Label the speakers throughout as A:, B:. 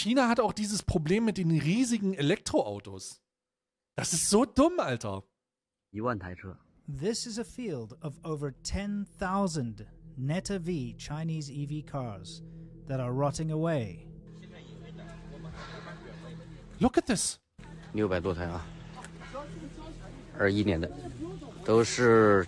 A: China hat auch dieses Problem mit den riesigen Elektroautos. Das ist so dumm, Alter.
B: 1万台车。
C: This is a field of over 10,000 Neta V Chinese EV cars that are rotting away.
A: Look at this.
B: 600多台啊，21年的，都是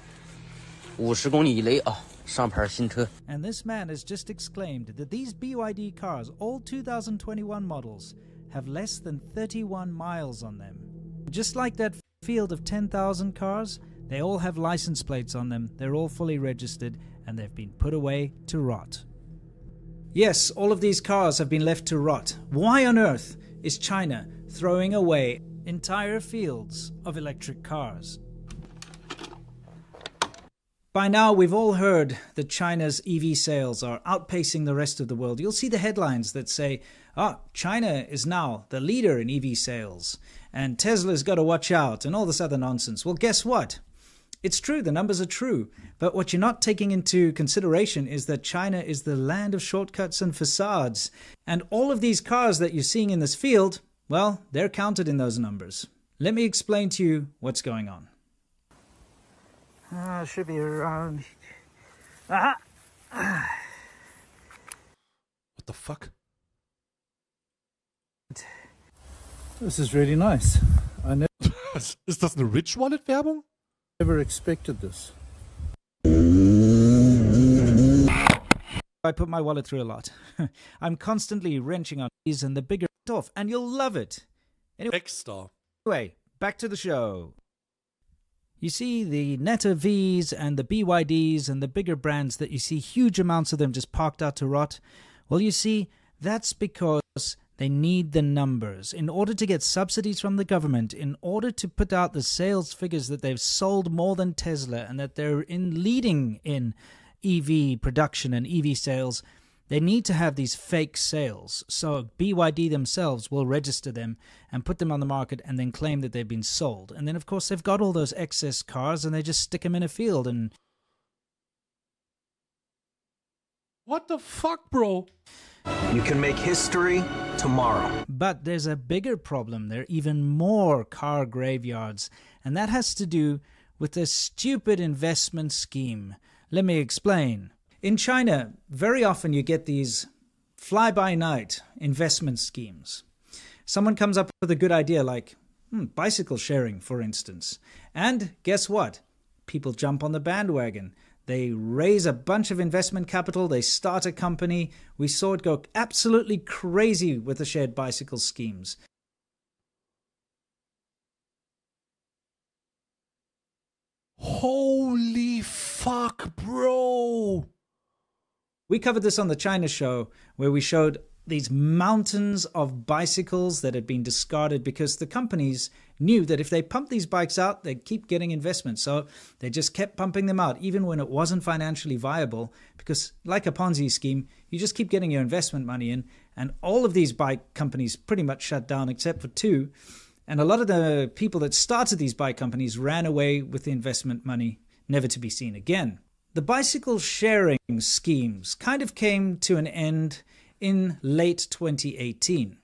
B: 50公里以内啊，上牌新车。
C: And this man has just exclaimed that these BYD cars, all 2021 models, have less than 31 miles on them. Just like that field of 10,000 cars, they all have license plates on them, they're all fully registered, and they've been put away to rot. Yes, all of these cars have been left to rot. Why on earth is China throwing away entire fields of electric cars? By now, we've all heard that China's EV sales are outpacing the rest of the world. You'll see the headlines that say, China is now the leader in EV sales, and Tesla's got to watch out, and all this other nonsense. Well, guess what? It's true, the numbers are true, but what you're not taking into consideration is that China is the land of shortcuts and facades, and all of these cars that you're seeing in this field, well, they're counted in those numbers. Let me explain to you what's going on. Should be around...
A: What the fuck?
D: This is really nice. I
A: Ist das eine Rich Wallet Werbung?
D: never expected this.
C: I put my wallet through a lot. I'm constantly wrenching on these and the bigger off, and you'll love it. Anyway, back to the show. You see the Neta Vs and the BYDs and the bigger brands that you see huge amounts of them just parked out to rot. Well, you see, that's because they need the numbers. In order to get subsidies from the government, in order to put out the sales figures that they've sold more than Tesla and that they're leading in EV production and EV sales, they need to have these fake sales. So BYD themselves will register them and put them on the market and then claim that they've been sold. And then, of course, they've got all those excess cars and they just stick them in a field and...
A: What the fuck, bro?
E: You can make history tomorrow.
C: But there's a bigger problem. There are even more car graveyards. And that has to do with this stupid investment scheme. Let me explain. In China, very often you get these fly-by-night investment schemes. Someone comes up with a good idea like bicycle sharing, for instance. And guess what? People jump on the bandwagon. They raise a bunch of investment capital. They start a company. We saw it go absolutely crazy with the shared bicycle schemes.
A: Holy fuck, bro!
C: We covered this on the China show, where we showed these mountains of bicycles that had been discarded because the companies knew that if they pumped these bikes out, they'd keep getting investment. So they just kept pumping them out, even when it wasn't financially viable, because like a Ponzi scheme, you just keep getting your investment money in, and all of these bike companies pretty much shut down except for two. And a lot of the people that started these bike companies ran away with the investment money, never to be seen again. The bicycle sharing schemes kind of came to an end in late 2018.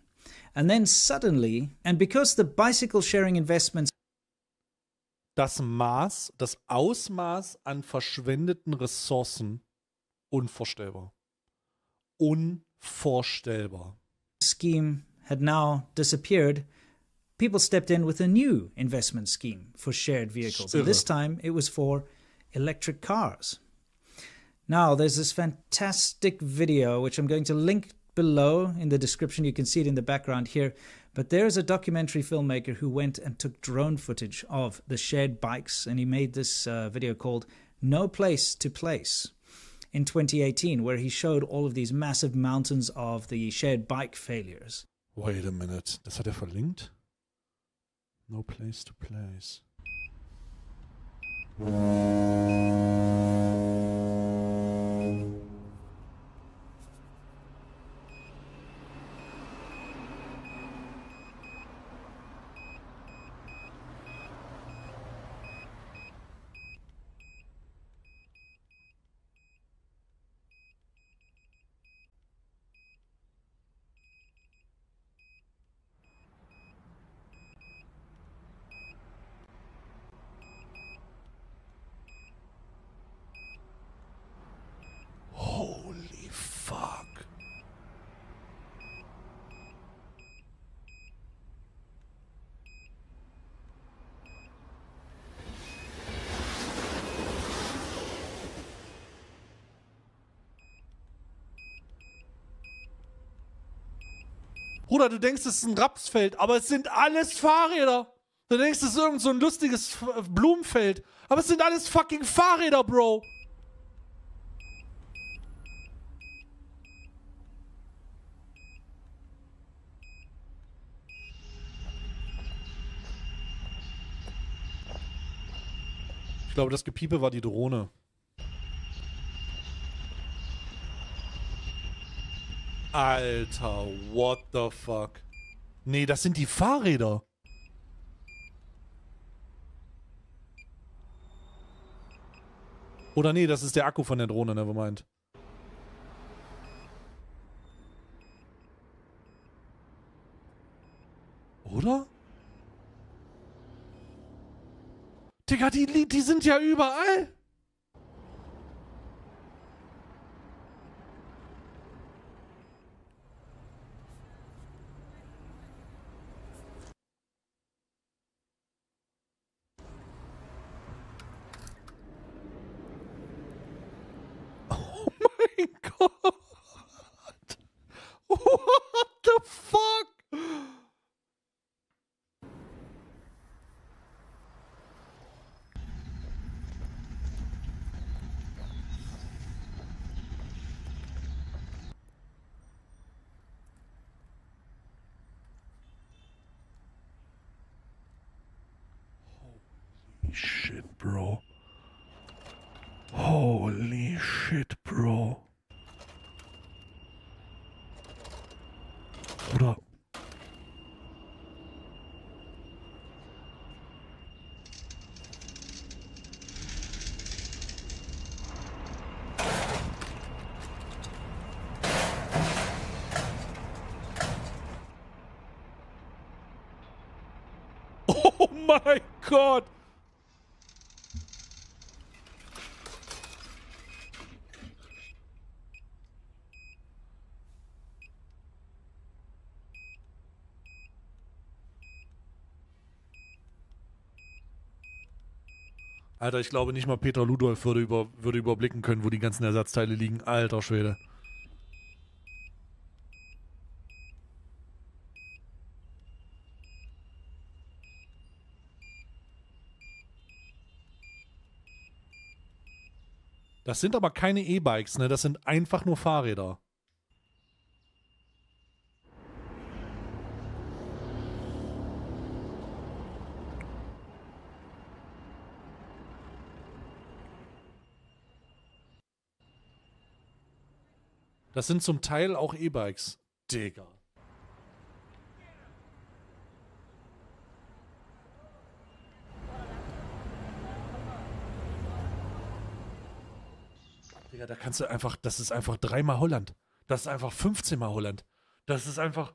C: And then suddenly, and because the bicycle sharing investments...
A: Das Ausmaß an verschwendeten Ressourcen, unvorstellbar. Unvorstellbar.
C: Scheme had now disappeared. People stepped in with a new investment scheme for shared vehicles. And this time it was for electric cars. Now, there's this fantastic video, which I'm going to link below in the description. You can see it in the background here. But there's a documentary filmmaker who went and took drone footage of the shared bikes, and he made this video called No Place to Place in 2018, where he showed all of these massive mountains of the shared bike failures.
A: Wait a minute, das hat er verlinkt? No Place to Place. Bruder, du denkst, es ist ein Rapsfeld, aber es sind alles Fahrräder. Du denkst, es ist irgend so ein lustiges Blumenfeld, aber es sind alles fucking Fahrräder, Bro. Ich glaube, das Gepiepe war die Drohne. Alter, what the fuck? Nee, das sind die Fahrräder. Oder nee, das ist der Akku von der Drohne, nevermind. Oder? Digga, die sind ja überall. Oh mein Gott. What the fuck? Shit, bro. Holy shit, bro. Oder? Oh mein Gott. Alter, ich glaube nicht mal Peter Ludolf würde überblicken können, wo die ganzen Ersatzteile liegen. Alter Schwede. Das sind aber keine E-Bikes, ne? Das sind einfach nur Fahrräder. Das sind zum Teil auch E-Bikes. Digga. Digga, da kannst du einfach, das ist einfach 3-mal Holland. Das ist einfach 15-mal Holland. Das ist einfach...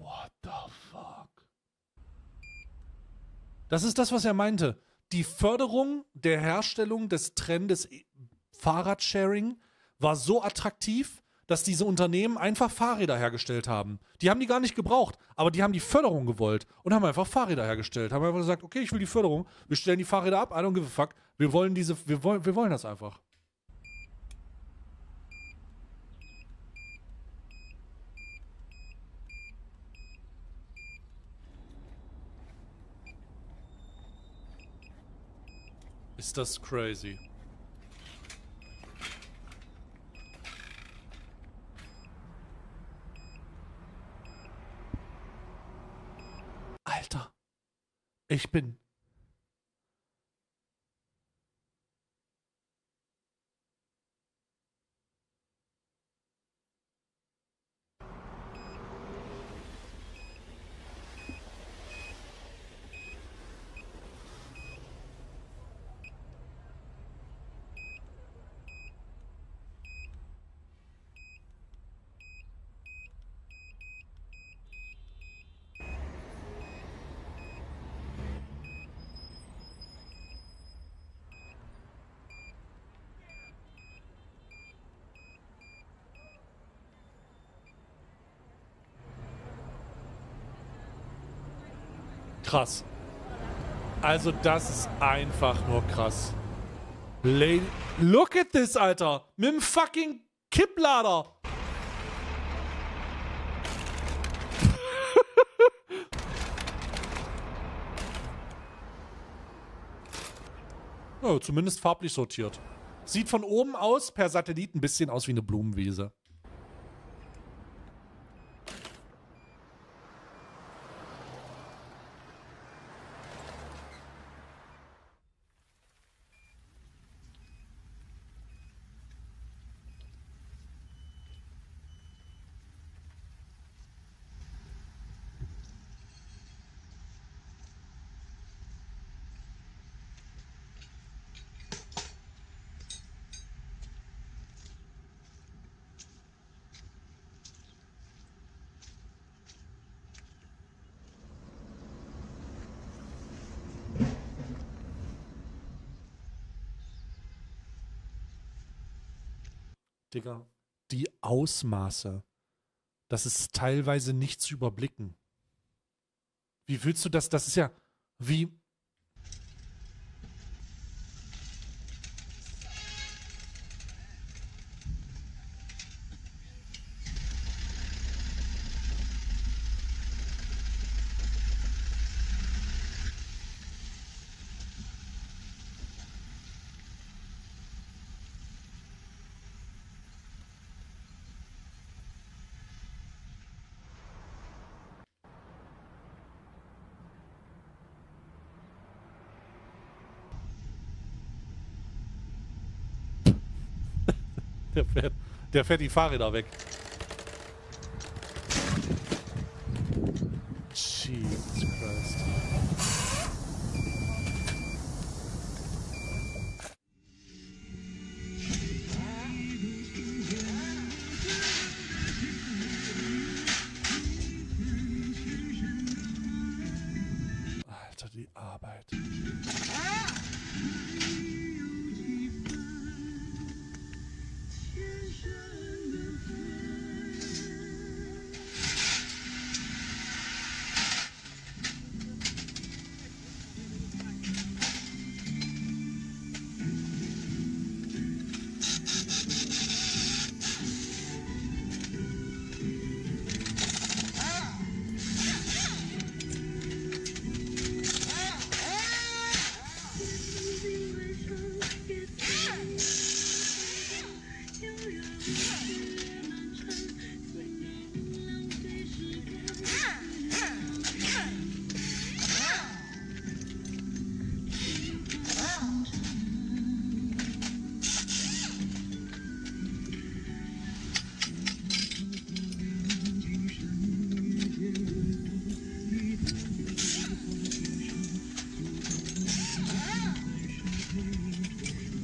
A: What the fuck? Das ist das, was er meinte. Die Förderung der Herstellung des Trendes Fahrradsharing war so attraktiv, dass diese Unternehmen einfach Fahrräder hergestellt haben. Die haben die gar nicht gebraucht, aber die haben die Förderung gewollt und haben einfach Fahrräder hergestellt. Haben einfach gesagt, okay, ich will die Förderung, wir stellen die Fahrräder ab, I don't give a fuck. Wir wollen das einfach. Ist das crazy? Alter, ich bin... Krass. Also das ist einfach nur krass. Look at this, Alter. Mit dem fucking Kipplader. Ja, zumindest farblich sortiert. Sieht von oben aus, per Satellit, ein bisschen aus wie eine Blumenwiese. Digga, die Ausmaße. Das ist teilweise nicht zu überblicken. Wie fühlst du das? Das ist ja wie... Der fährt die Fahrräder weg. Jesus Christ. Alter, die Arbeit.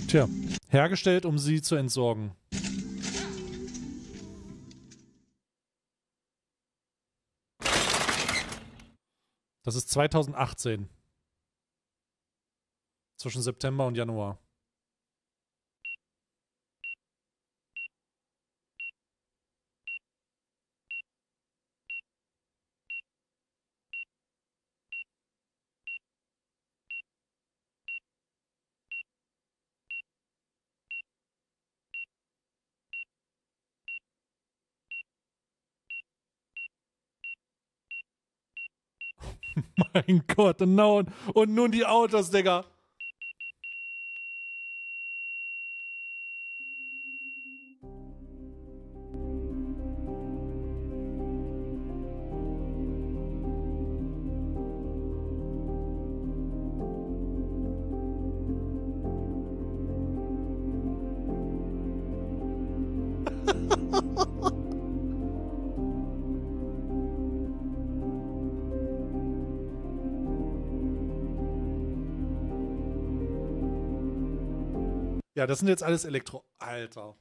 A: Tja, hergestellt, um sie zu entsorgen. Das ist 2018. Zwischen September und Januar. Mein Gott, und nun die Autos, Digga. Ja, das sind jetzt alles Elektro... Alter.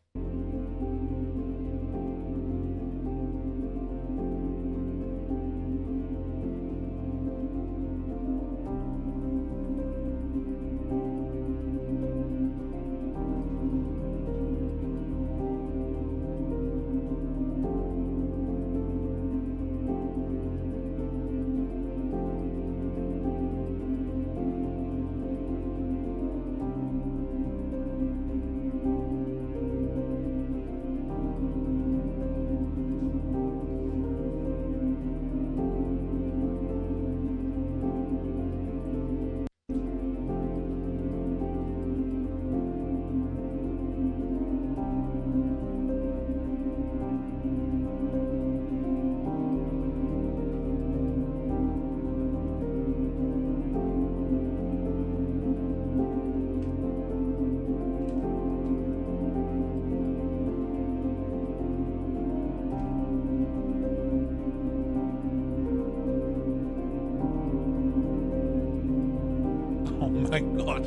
A: Oh mein Gott.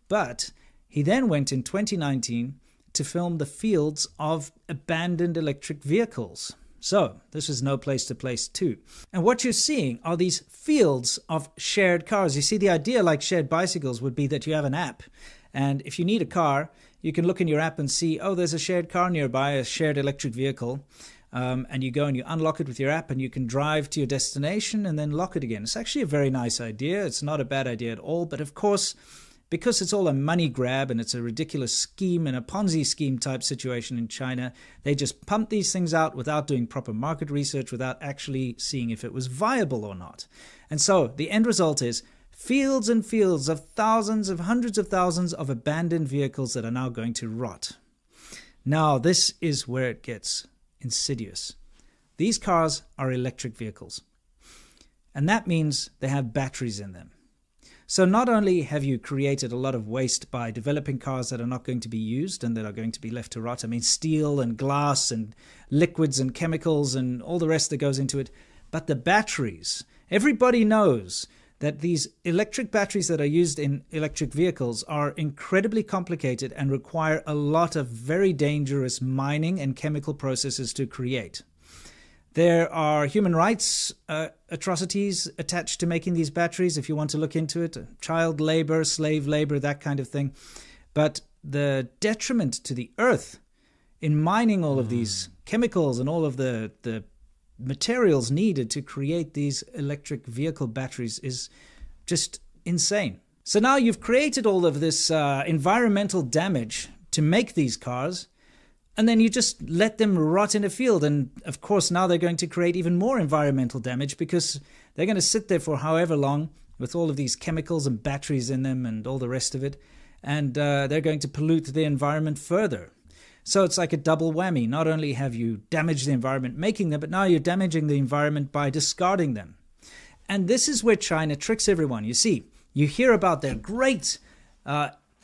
C: But he then went in 2019 to film the fields of abandoned electric vehicles. So this is no place to place too. And what you're seeing are these fields of shared cars. You see, the idea, like shared bicycles, would be that you have an app. And if you need a car, you can look in your app and see, oh, there's a shared car nearby, a shared electric vehicle. And you go and you unlock it with your app and you can drive to your destination and then lock it again. It's actually a very nice idea. It's not a bad idea at all. But of course, because it's all a money grab and it's a ridiculous scheme and a Ponzi scheme type situation in China, they just pump these things out without doing proper market research, without actually seeing if it was viable or not. And so the end result is fields and fields of thousands of hundreds of thousands of abandoned vehicles that are now going to rot. Now, this is where it gets insidious. These cars are electric vehicles. And that means they have batteries in them. So not only have you created a lot of waste by developing cars that are not going to be used and that are going to be left to rot, I mean steel and glass and liquids and chemicals and all the rest that goes into it, but the batteries. Everybody knows that these electric batteries that are used in electric vehicles are incredibly complicated and require a lot of very dangerous mining and chemical processes to create. There are human rights atrocities attached to making these batteries, if you want to look into it, child labor, slave labor, that kind of thing. But the detriment to the earth in mining all of these chemicals and all of the materials needed to create these electric vehicle batteries is just insane. So now you've created all of this environmental damage to make these cars, and then you just let them rot in a field. And of course, now they're going to create even more environmental damage because they're going to sit there for however long with all of these chemicals and batteries in them and all the rest of it. And they're going to pollute the environment further. So it's like a double whammy. Not only have you damaged the environment making them, but now you're damaging the environment by discarding them. And this is where China tricks everyone. You see, you hear about their great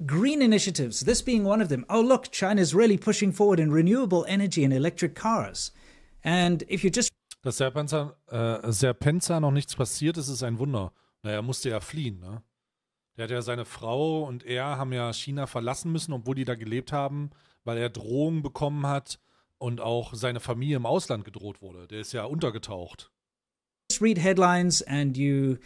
C: green initiatives, this being one of them. Oh, look, China's really pushing forward in renewable energy and electric cars. And if you just...
A: Dass Serpenza noch nichts passiert ist, ist ein Wunder. Naja, er musste ja fliehen, ne? Der hat ja seine Frau und er haben ja China verlassen müssen, obwohl die da gelebt haben, weil er Drohungen bekommen hat und auch seine Familie im Ausland gedroht wurde. Der ist ja untergetaucht.
C: Read headlines and you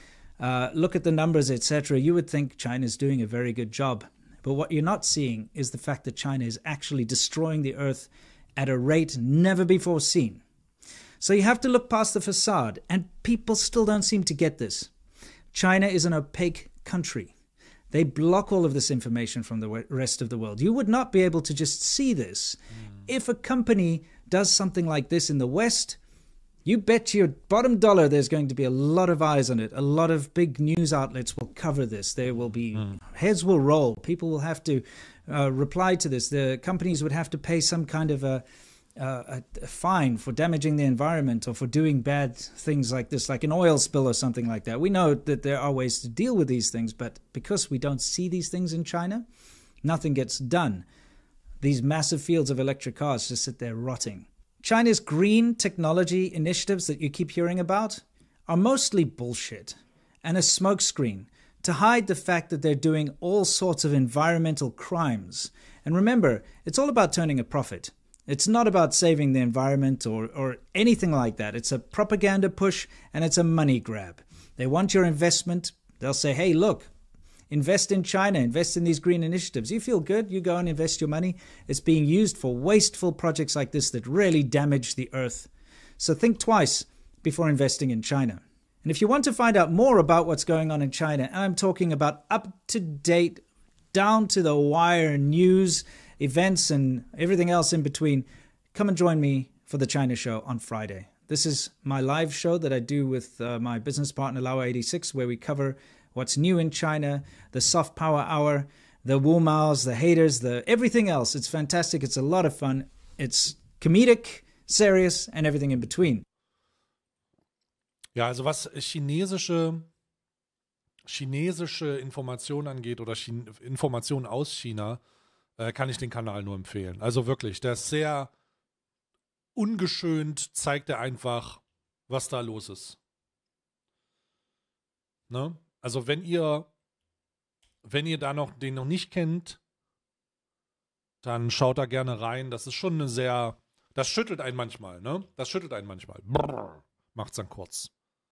C: look at the numbers, etc., you would think China's doing a very good job. But what you're not seeing is the fact that China is actually destroying the earth at a rate never before seen. So you have to look past the facade, and people still don't seem to get this. China is an opaque country. They block all of this information from the rest of the world. You would not be able to just see this. If a company does something like this in the West, you bet your bottom dollar there's going to be a lot of eyes on it. A lot of big news outlets will cover this. There will be, heads will roll. People will have to reply to this. The companies would have to pay some kind of a fine for damaging the environment or for doing bad things like this, like an oil spill or something like that. We know that there are ways to deal with these things, but because we don't see these things in China, nothing gets done. These massive fields of electric cars just sit there rotting. China's green technology initiatives that you keep hearing about are mostly bullshit and a smokescreen to hide the fact that they're doing all sorts of environmental crimes. And remember, it's all about turning a profit. It's not about saving the environment or anything like that. It's a propaganda push and it's a money grab. They want your investment. They'll say, hey, look, invest in China, invest in these green initiatives. You feel good, you go and invest your money. It's being used for wasteful projects like this that really damage the earth. So think twice before investing in China. And if you want to find out more about what's going on in China, I'm talking about up-to-date, down-to-the-wire news, events, and everything else in between, come and join me for the China Show on Friday. This is my live show that I do with my business partner, Lauer86, where we cover what's new in China, the soft power hour, the Wu Maos, the haters, the everything else. It's fantastic. It's a lot of fun. It's comedic, serious, and everything in between.
A: Ja, also was chinesische Informationen angeht oder Informationen aus China, kann ich den Kanal nur empfehlen. Also wirklich, der ist sehr ungeschönt, zeigt er einfach, was da los ist. Ne? Also wenn ihr den noch nicht kennt, dann schaut da gerne rein. Das ist schon das schüttelt einen manchmal, ne? Das schüttelt einen manchmal. Brrr, macht's dann kurz.